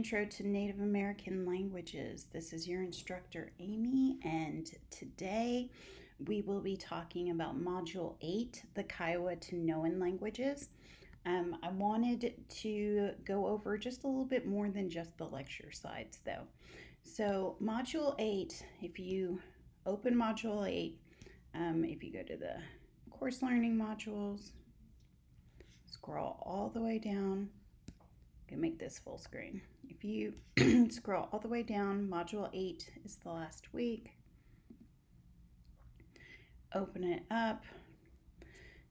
Intro to Native American Languages. This is your instructor, Amy, and today we will be talking about Module 8, the Kiowa Tanoan languages. I wanted to go over just a little bit more than just the lecture slides, though. So, Module 8, if you open Module 8, if you go to the course learning modules, scroll all the way down. I'm gonna make this full screen. If you scroll all the way down, Module 8 is the last week. Open it up.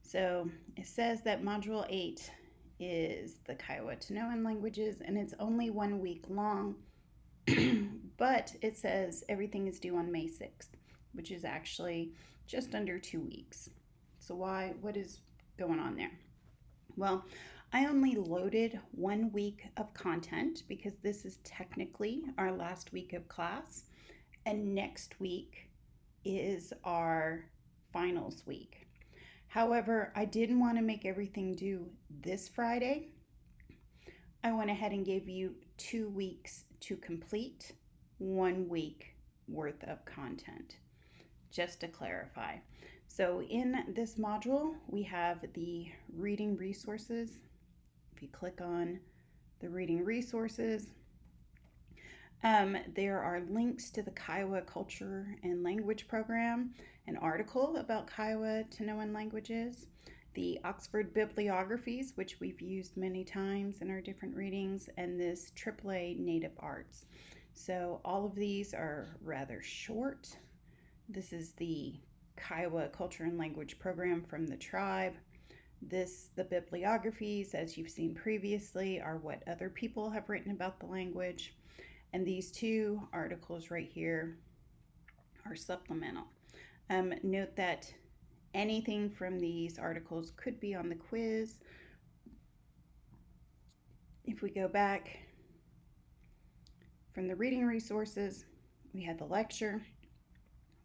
So it says that Module 8 is the Kiowa Tanoan languages, and it's only 1 week long, but it says everything is due on May 6th, which is actually just under 2 weeks. So what is going on there? Well, I only loaded 1 week of content because this is technically our last week of class, and next week is our finals week. However, I didn't want to make everything due this Friday. I went ahead and gave you 2 weeks to complete 1 week worth of content, just to clarify. So in this module, we have the reading resources. If you click on the reading resources, there are links to the Kiowa Culture and Language Program, an article about Kiowa Tanoan languages, the Oxford bibliographies, which we've used many times in our different readings, and this AAA Native Arts. So all of these are rather short. This is the Kiowa Culture and Language Program from the tribe. The bibliographies, as you've seen previously, are what other people have written about the language. And these 2 articles right here are supplemental. Note that anything from these articles could be on the quiz. If we go back from the reading resources, we had the lecture,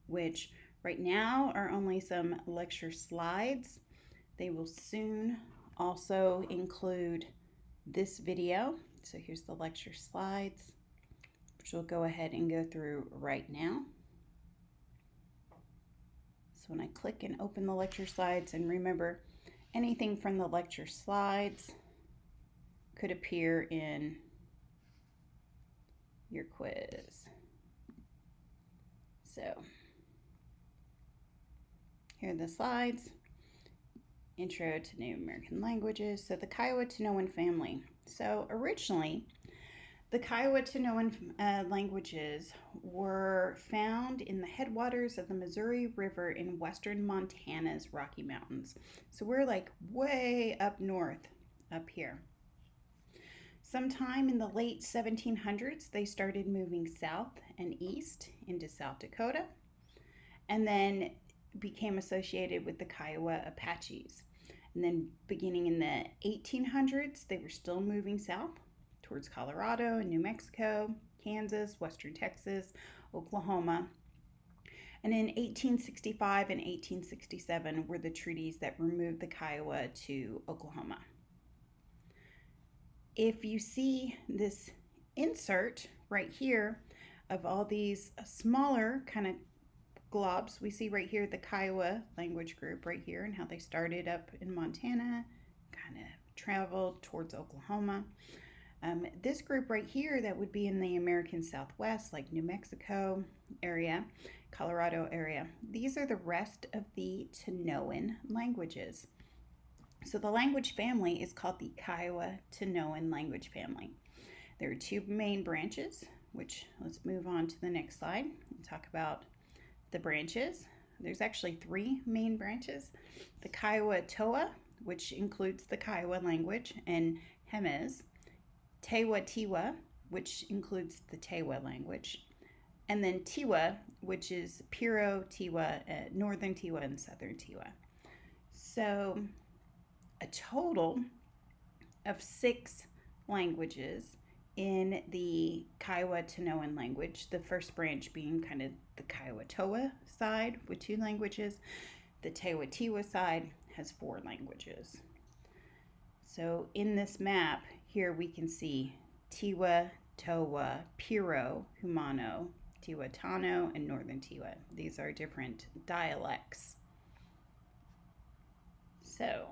which right now are only some lecture slides. They will soon also include this video. So here's the lecture slides, which we'll go ahead and go through right now. So when I click and open the lecture slides, and remember, anything from the lecture slides could appear in your quiz. So here are the slides. Intro to Native American Languages. So the Kiowa Tanoan family. So originally, the Kiowa Tanoan languages were found in the headwaters of the Missouri River in western Montana's Rocky Mountains. So we're like way up north up here. Sometime in the late 1700s, they started moving south and east into South Dakota, and then became associated with the Kiowa Apaches. And then beginning in the 1800s, they were still moving south towards Colorado and New Mexico, Kansas, western Texas, Oklahoma. And in 1865 and 1867 were the treaties that removed the Kiowa to Oklahoma. If you see this insert right here of all these smaller kind of globs, we see right here the Kiowa language group right here and how they started up in Montana, kind of traveled towards Oklahoma. This group right here that would be in the American Southwest, like New Mexico area, Colorado area, these are the rest of the Tanoan languages. So the language family is called the Kiowa Tanoan language family. There are 2 main branches, which let's move on to the next slide and talk about the branches. There's actually 3 main branches. The Kiowa Toa, which includes the Kiowa language, and Hemez. Tewa Tiwa, which includes the Tewa language. And then Tiwa, which is Piro Tiwa, Northern Tiwa, and Southern Tiwa. So a total of 6 languages in the Kiowa Tanoan language, the first branch being kind of the Kiowa Toa side with 2 languages. The Tewa Tiwa side has 4 languages. So in this map here we can see Tiwa, Towa, Piro, Humano, Tiwa Tano, and Northern Tiwa. These are different dialects. So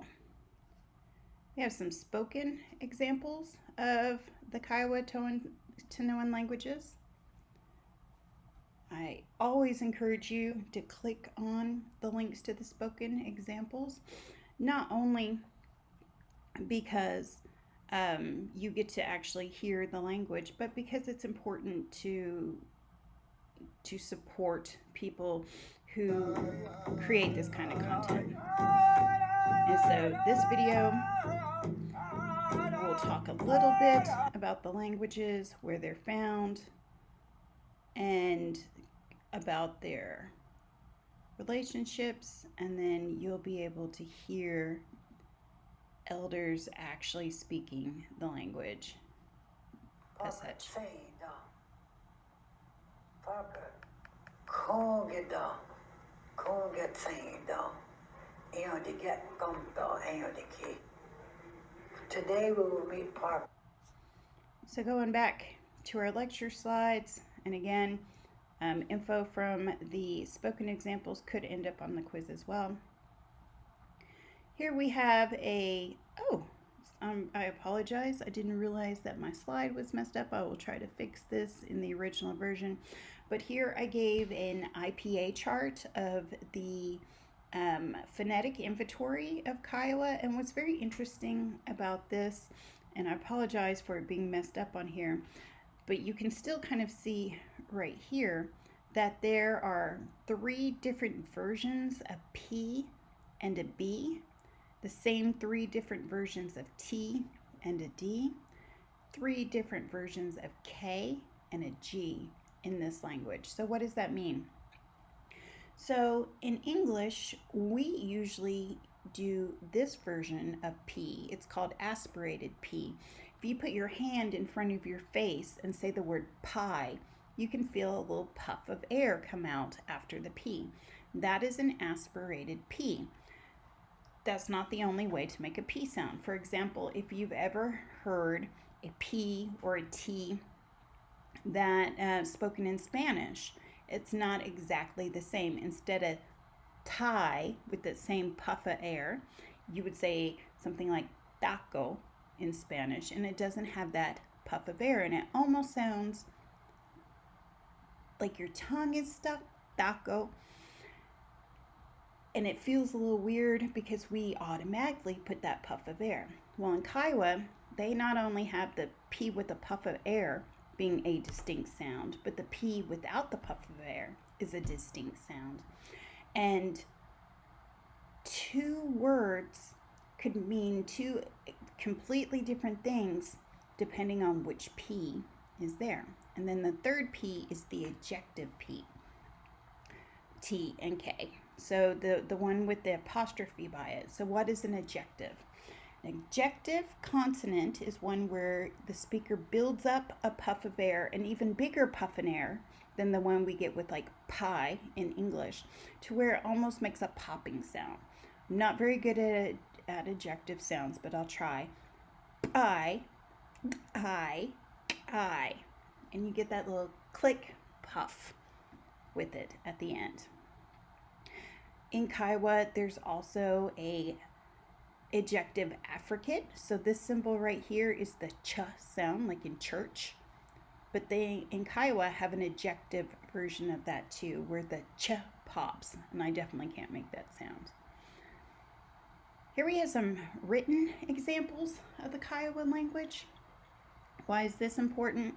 we have some spoken examples of the Kiowa Tanoan languages. I always encourage you to click on the links to the spoken examples, not only because you get to actually hear the language, but because it's important to support people who create this kind of content. And so this video will talk a little bit about the languages, where they're found, and about their relationships, and then you'll be able to hear elders actually speaking the language as such. Today we will read part. So going back to our lecture slides, and again, info from the spoken examples could end up on the quiz as well. Here we have I apologize. I didn't realize that my slide was messed up. I will try to fix this in the original version. But here I gave an IPA chart of the phonetic inventory of Kiowa, and what's very interesting about this, and I apologize for it being messed up on here, but you can still kind of see right here that there are 3 different versions of P and a B, the same 3 different versions of T and a D, 3 different versions of K and a G in this language. So what does that mean? So in English, we usually do this version of P. It's called aspirated P. If you put your hand in front of your face and say the word pie, you can feel a little puff of air come out after the P. That is an aspirated P. That's not the only way to make a P sound. For example, if you've ever heard a P or a T that spoken in Spanish, it's not exactly the same. Instead of tie with the same puff of air, you would say something like taco in Spanish, and it doesn't have that puff of air, and it almost sounds like your tongue is stuck, taco, and it feels a little weird because we automatically put that puff of air. Well, in Kiowa, they not only have the P with a puff of air being a distinct sound, but the P without the puff of air is a distinct sound. And 2 words could mean 2 completely different things depending on which P is there. And then the third P is the ejective P, T and K. So the one with the apostrophe by it. So what is an ejective? An ejective consonant is one where the speaker builds up a puff of air, an even bigger puff of air than the one we get with like pie in English, to where it almost makes a popping sound. I'm not very good at ejective sounds, but I'll try. I, and you get that little click puff with it at the end. In Kiowa, there's also a ejective affricate. So this symbol right here is the ch sound, like in church. But they, in Kiowa, have an ejective version of that too, where the ch pops. And I definitely can't make that sound. Here we have some written examples of the Kiowa language. Why is this important?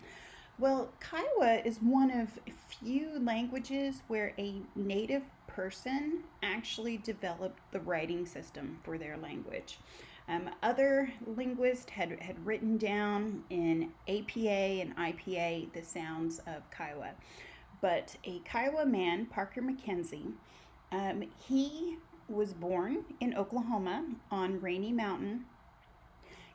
Well, Kiowa is one of few languages where a native person actually developed the writing system for their language. Other linguists had written down in APA and IPA the sounds of Kiowa. But a Kiowa man, Parker Mackenzie, he was born in Oklahoma on Rainy Mountain.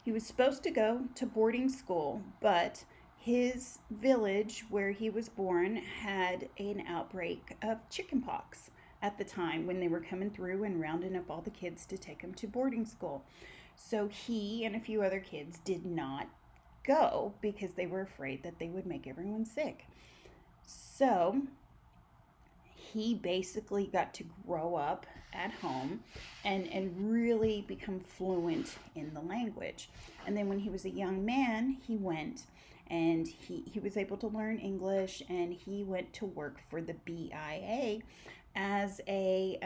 He was supposed to go to boarding school, but his village where he was born had an outbreak of chickenpox at the time when they were coming through and rounding up all the kids to take them to boarding school. So he and a few other kids did not go because they were afraid that they would make everyone sick. So he basically got to grow up at home and really become fluent in the language. And then when he was a young man, he went and he was able to learn English, and he went to work for the BIA as a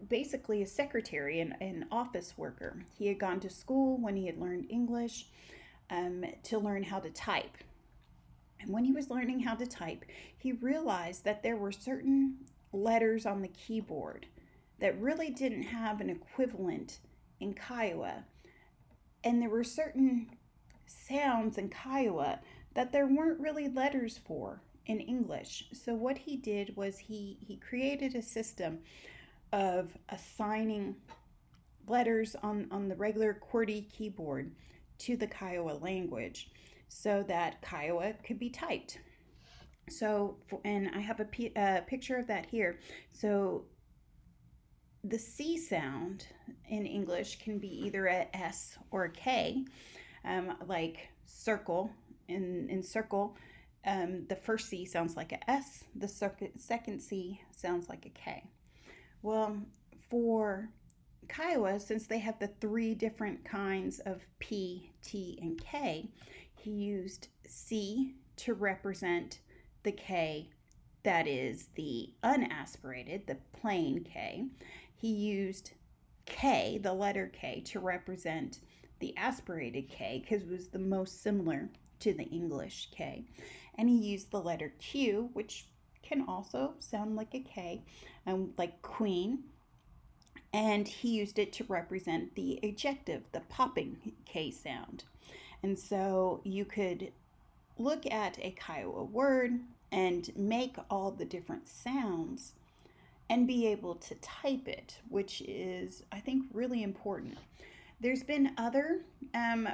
basically a secretary and an office worker. He had gone to school when he had learned English to learn how to type. And when he was learning how to type, he realized that there were certain letters on the keyboard that really didn't have an equivalent in Kiowa. And there were certain sounds in Kiowa that there weren't really letters for in English. So what he did was he created a system of assigning letters on the regular QWERTY keyboard to the Kiowa language so that Kiowa could be typed. So, and I have a picture of that here. So the C sound in English can be either a S or a K, like circle. In circle, the first C sounds like a S, the second C sounds like a K. Well, for Kiowa, since they have the three different kinds of P, T, and K, he used C to represent the K that is the unaspirated, the plain K. He used K, the letter K, to represent the aspirated K because it was the most similar to the English K. And he used the letter Q, which can also sound like a K, like queen. And he used it to represent the ejective, the popping K sound. And so you could look at a Kiowa word and make all the different sounds and be able to type it, which is, I think, really important. There's been other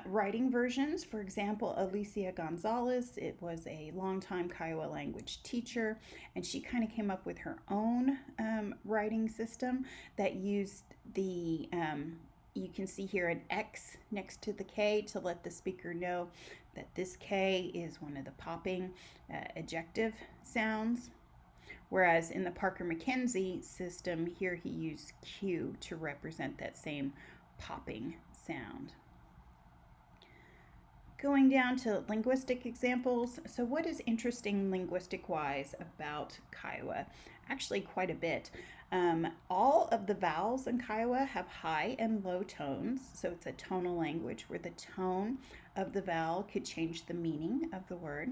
writing versions. For example, Alicia Gonzalez, it was a longtime Kiowa language teacher, and she kind of came up with her own writing system that used the, you can see here an X next to the K to let the speaker know that this K is one of the popping ejective sounds. Whereas in the Parker McKenzie system, here he used Q to represent that same popping sound. Going down to linguistic examples. So what is interesting linguistic-wise about Kiowa? Actually, quite a bit. All of the vowels in Kiowa have high and low tones. So it's a tonal language where the tone of the vowel could change the meaning of the word.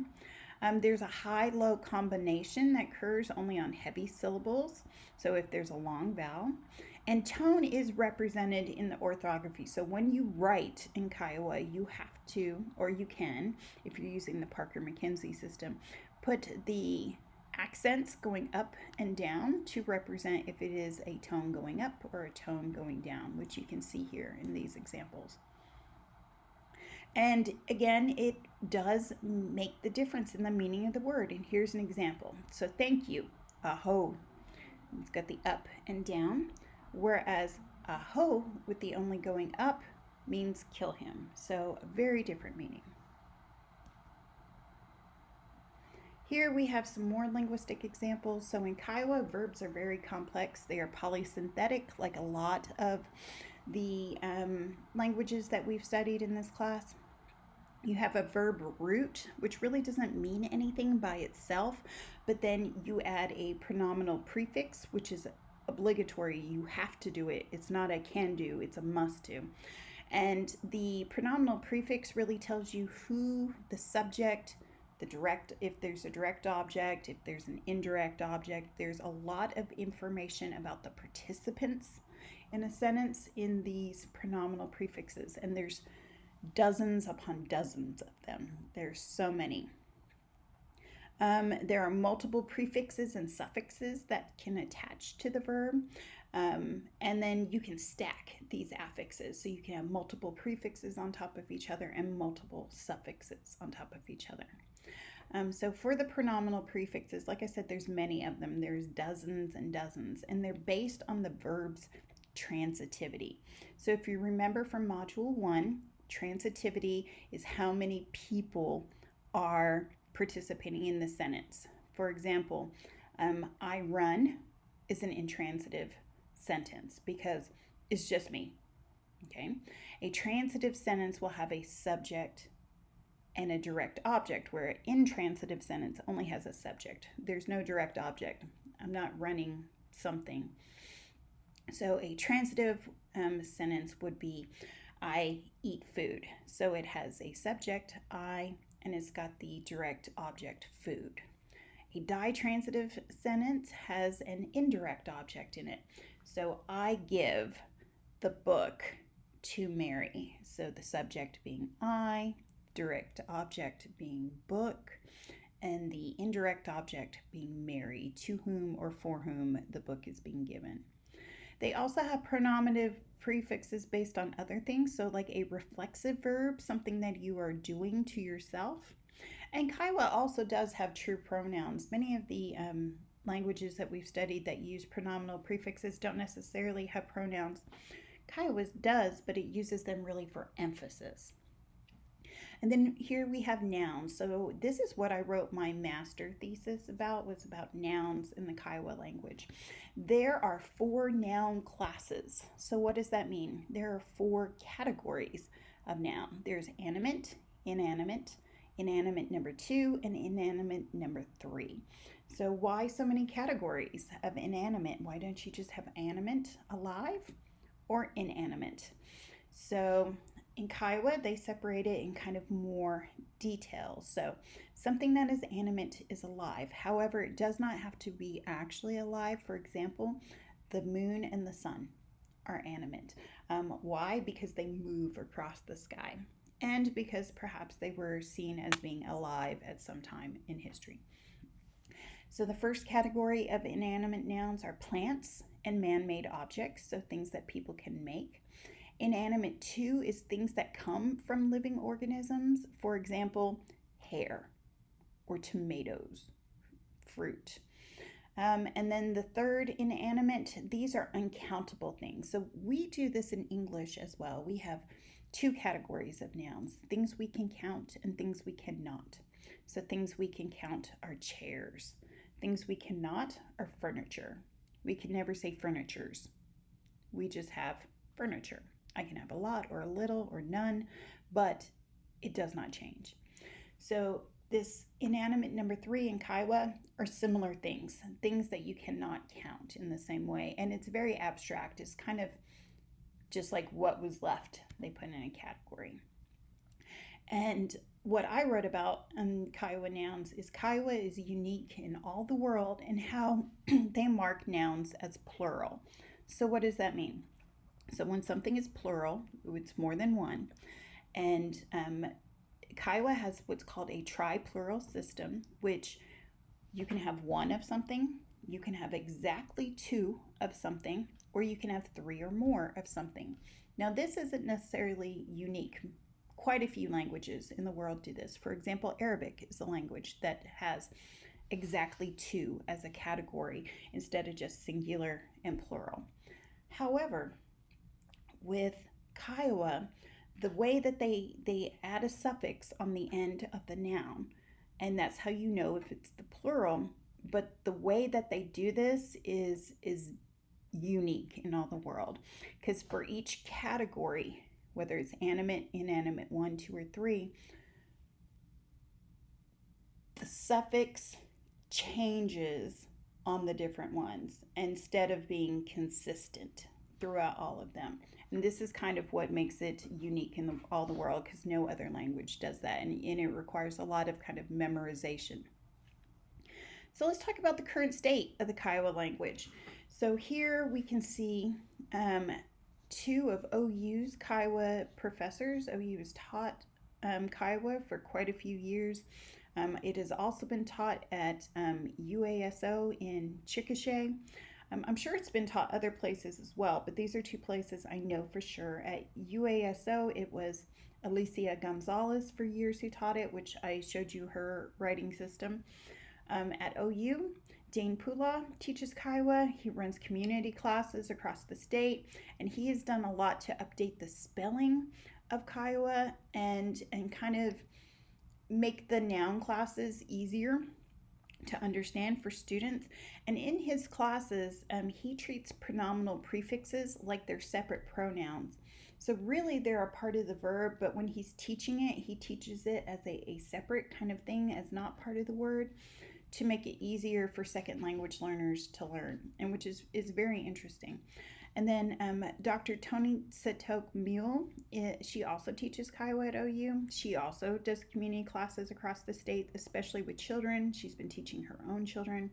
There's a high-low combination that occurs only on heavy syllables. So if there's a long vowel. And tone is represented in the orthography. So when you write in Kiowa, you have to, or you can, if you're using the Parker McKenzie system, put the accents going up and down to represent if it is a tone going up or a tone going down, which you can see here in these examples. And again, it does make the difference in the meaning of the word. And here's an example. So thank you, aho. It's got the up and down. Whereas aho, with the only going up, means kill him. So a very different meaning. Here we have some more linguistic examples. So in Kiowa, verbs are very complex. They are polysynthetic, like a lot of the languages that we've studied in this class. You have a verb root, which really doesn't mean anything by itself, but then you add a pronominal prefix, which is obligatory. You have to do it. It's not a can do, it's a must do. And the pronominal prefix really tells you who the subject, the direct, if there's a direct object, if there's an indirect object. There's a lot of information about the participants in a sentence in these pronominal prefixes, and there's dozens upon dozens of them. There's so many. There are multiple prefixes and suffixes that can attach to the verb. And then you can stack these affixes. So you can have multiple prefixes on top of each other and multiple suffixes on top of each other. So for the pronominal prefixes, like I said, there's many of them. There's dozens and dozens, and they're based on the verb's transitivity. So if you remember from Module 1, Transitivity is how many people are participating in the sentence. For example, I run is an intransitive sentence because it's just me. Okay. A transitive sentence will have a subject and a direct object, where an intransitive sentence only has a subject. There's no direct object. I'm not running something. So a transitive sentence would be I eat food. So it has a subject, I, and it's got the direct object, food. A ditransitive sentence has an indirect object in it. So I give the book to Mary. So the subject being I, direct object being book, and the indirect object being Mary, to whom or for whom the book is being given. They also have pronominative prefixes based on other things, so like a reflexive verb, something that you are doing to yourself. And Kiowa also does have true pronouns. Many of the languages that we've studied that use pronominal prefixes don't necessarily have pronouns. Kiowa's does, but it uses them really for emphasis. And then here we have nouns. So this is what I wrote my master thesis about, was about nouns in the Kiowa language. There are 4 noun classes. So what does that mean? There are 4 categories of noun. There's animate, inanimate, inanimate number 2, and inanimate number 3. So why so many categories of inanimate? Why don't you just have animate, alive, or inanimate? So in Kiowa, they separate it in kind of more detail. So something that is animate is alive. However, it does not have to be actually alive. For example, the moon and the sun are animate. Why? Because they move across the sky, and because perhaps they were seen as being alive at some time in history. So the first category of inanimate nouns are plants and man-made objects, so things that people can make. Inanimate 2 is things that come from living organisms. For example, hair or tomatoes, fruit. And then the third, inanimate, these are uncountable things. So we do this in English as well. We have 2 categories of nouns, things we can count and things we cannot. So things we can count are chairs. Things we cannot are furniture. We can never say furnitures. We just have furniture. I can have a lot or a little or none, but it does not change. So this inanimate number 3 in Kiowa are similar things that you cannot count in the same way. And it's very abstract. It's kind of just like what was left, they put in a category. And what I wrote about in Kiowa nouns is Kiowa is unique in all the world in how they mark nouns as plural. So what does that mean? So when something is plural, it's more than one. And Kiowa has what's called a tri-plural system, which you can have 1 of something, you can have exactly 2 of something, or you can have 3 or more of something. Now, this isn't necessarily unique. Quite a few languages in the world do this. For example, Arabic is a language that has exactly 2 as a category instead of just singular and plural. However, with Kiowa, the way that they add a suffix on the end of the noun, and that's how you know if it's the plural, but the way that they do this is unique in all the world, because for each category, whether it's animate, inanimate, 1, 2, or 3, the suffix changes on the different ones instead of being consistent throughout all of them. And this is kind of what makes it unique in all the world, because no other language does that, and it requires a lot of kind of memorization. So let's talk about the current state of the Kiowa language. So here we can see 2 of OU's Kiowa professors. OU has taught Kiowa for quite a few years. It has also been taught at UASO in Chickasha. I'm sure it's been taught other places as well, but these are 2 places I know for sure. At UASO, it was Alicia Gonzalez for years who taught it, which I showed you her writing system. At OU, Dane Pula teaches Kiowa. He runs community classes across the state, and he has done a lot to update the spelling of Kiowa and kind of make the noun classes easier to understand for students. And in his classes, he treats pronominal prefixes like they're separate pronouns. So really they're a part of the verb, but when he's teaching it, he teaches it as a separate kind of thing, as not part of the word, to make it easier for second language learners to learn, and which is very interesting. And then Dr. Tony Satok Mule, she also teaches Kiowa at OU. She also does community classes across the state, especially with children. She's been teaching her own children.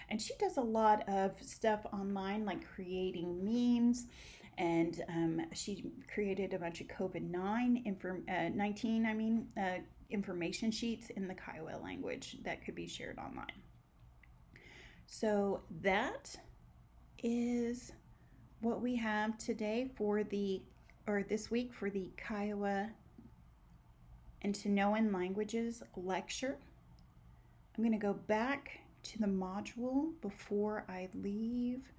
And she does a lot of stuff online, like creating memes. And she created a bunch of COVID-19 information sheets in the Kiowa language that could be shared online. So that is what we have today this week for the Kiowa and Tanoan languages lecture. I'm going to go back to the module before I leave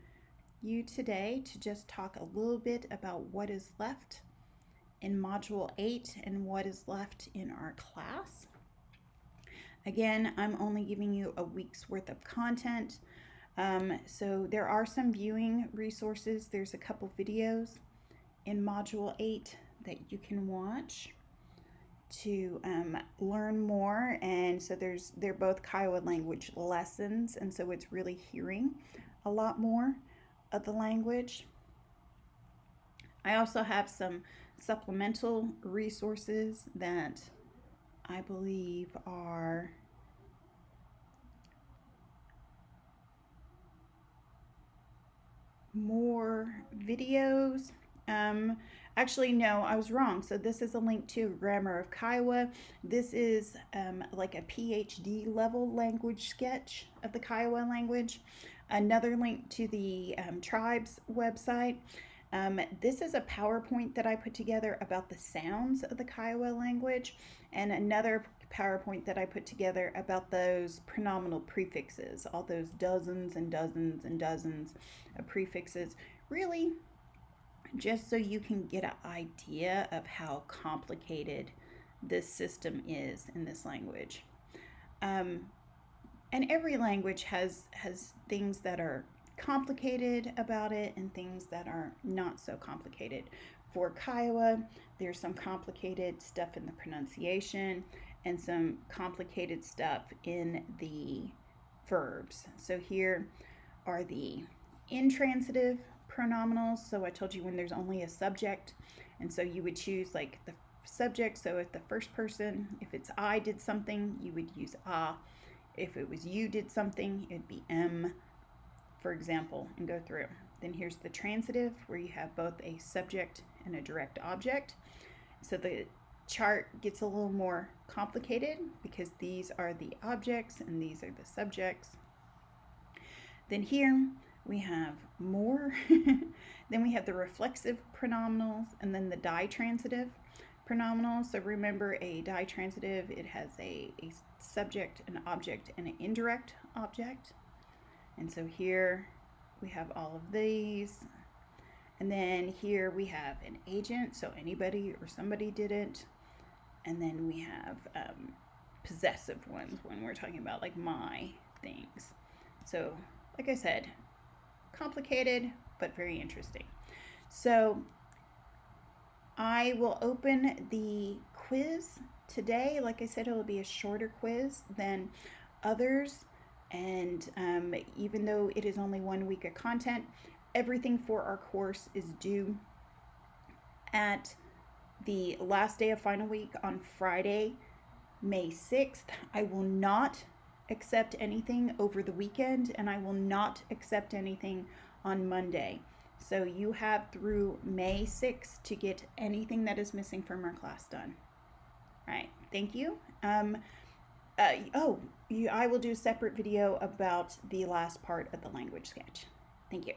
you today to just talk a little bit about what is left in Module 8 and what is left in our class. Again, I'm only giving you a week's worth of content. So there are some viewing resources. There's a couple videos in Module 8 that you can watch to learn more. And so they're both Kiowa language lessons, and so it's really hearing a lot more of the language. I also have some supplemental resources that I believe are more videos. Actually, no, I was wrong. So this is a link to Grammar of Kiowa. This is like a PhD level language sketch of the Kiowa language. Another link to the tribes website. This is a PowerPoint that I put together about the sounds of the Kiowa language, and another PowerPoint that I put together about those pronominal prefixes, all those dozens and dozens and dozens of prefixes, really just so you can get an idea of how complicated this system is in this language. And every language has things that are complicated about it and things that are not so complicated. For Kiowa, there's some complicated stuff in the pronunciation and some complicated stuff in the verbs. So here are the intransitive pronominals. So I told you when there's only a subject, and so you would choose like the subject. So if the first person, if it's I did something, you would use ah. If it was you did something, it'd be m, for example, and go through. Then here's the transitive, where you have both a subject and a direct object. So the chart gets a little more complicated because these are the objects and these are the subjects. Then here we have more. Then we have the reflexive pronominals and then the ditransitive pronominals. So remember, a ditransitive, it has a subject, an object, and an indirect object. And so here we have all of these. And then here we have an agent, so anybody or somebody did it. And then we have possessive ones when we're talking about like my things. So like I said, complicated, but very interesting. So I will open the quiz today. Like I said, it will be a shorter quiz than others. And even though it is only 1 week of content, everything for our course is due at the last day of final week on Friday, May 6th. I will not accept anything over the weekend, and I will not accept anything on Monday. So you have through May 6th to get anything that is missing from our class done. All right, thank you. I will do a separate video about the last part of the language sketch. Thank you.